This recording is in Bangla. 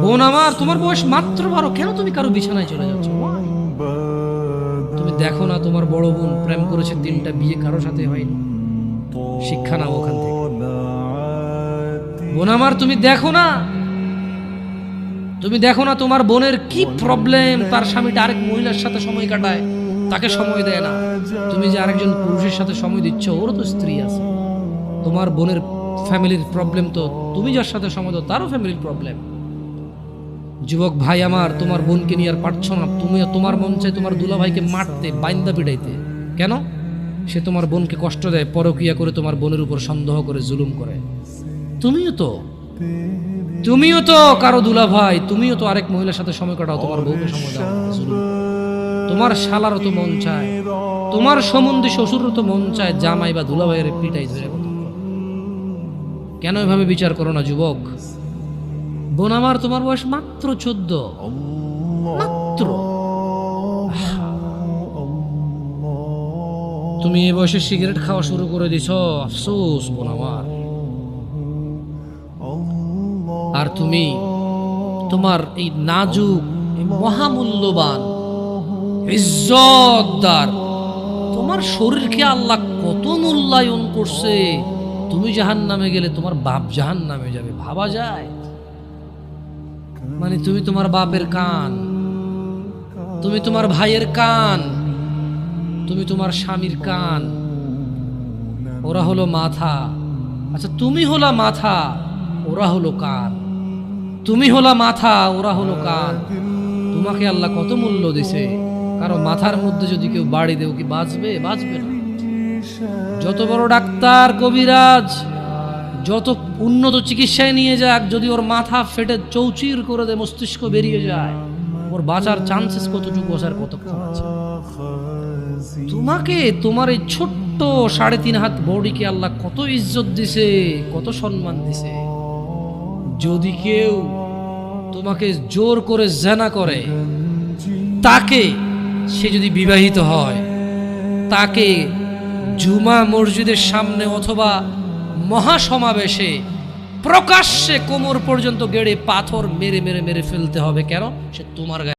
বোন আমার, তোমার বয়স মাত্র 12, কেন তুমি কারো বিছানায় চলে যাচ্ছ? তুমি দেখো না তোমার বড় বোন প্রেম করেছে 3টা, বিয়ে কারো সাথে হয়নি। শিক্ষা নাও ওখান থেকে। বোন আমার, তুমি দেখো না তোমার বোনের কি প্রবলেম। তার স্বামীটা আরেক মহিলার সাথে সময় কাটায়, তাকে সময় দেয় না। তুমি যে আরেকজন পুরুষের সাথে সময় দিচ্ছ, ওরও তো স্ত্রী আছে। তোমার বোনের ফ্যামিলির প্রবলেম তো তুমি যার সাথে সময় দাও তারও ফ্যামিলির প্রবলেম। যুবক ভাই আমার, তোমার বোনকে নিয়ে আর পারছো না। তোমার মন চাই তোমার দুলাভাইকে মারতে, বাইন্দা পিটাইতে। কেন? সে তোমার বোনকে কষ্ট দেয়, পরকিয়া করে তোমার বোনের উপর সন্দেহ করে, জুলুম করে। তুমিও তো কারো দুলাভাই, তুমিও তো আরেক মহিলার সাথে সময় কাটাও, তোমার বউকে সময় দাও, জুলুম। তোমার শালারও তো মন চায়, তোমার সম্বন্ধে শ্বশুরও তো মন চায় জামাই বা দুলাভাইয়ের পিটাই ধরে। কেন এভাবে বিচার করো না যুবক? বোন আমার, তোমার বয়স মাত্র 14, মাত্র। তুমি এই বয়সে সিগারেট খাওয়া শুরু করে দিছ, আফসোস বোন আমার। আর তুমি তোমার এই নাজুক, মহামূল্যবান, ইজ্জতদার তোমার শরীরকে আল্লাহ কত মূল্যায়ন করছে। তুমি জাহান্নামে গেলে তোমার বাপ জাহান্নামে যাবে, ভাবা যায়? মানে তুমি তোমার বাপের কান, তুমি তোমার ভাইয়ের কান, তুমি তোমার স্বামীর কান, ওরা হলো মাথা। আচ্ছা, তুমি হলা মাথা, ওরা হলো কান। তুমি হলা মাথা, ওরা হলো কান। তোমাকে আল্লাহ কত মূল্য দিছে। কারো মাথার মধ্যে যদি কেউ বাড়ি দেও, কি বাঁচবে? বাঁচবে না। যত বড় ডাক্তার, কবিরাজ, যত উন্নত চিকিৎসায় নিয়ে যাক, যদি ওর মাথা ফেটে চৌচির করে দেয়, মস্তিষ্ক বেরিয়ে যায়, ওর বাঁচার চান্সেস কতটুকু আছে, কতক্ষণ আছে? তোমাকে, তোমার এই ছোট্ট 3.5 হাত বডিকে আল্লাহ কত ইজ্জত দিছে, কত সম্মান দিছে। যদি কেউ তোমাকে জোর করে জেনা করে, তাকে, সে যদি বিবাহিত হয়, তাকে জুমা মসজিদের সামনে অথবা মহাসমাবেশে প্রকাশ্যে কোমর পর্যন্ত গেড়ে পাথর মেরে মেরে মেরে ফেলতে হবে। কেন? সে তোমার গায়ে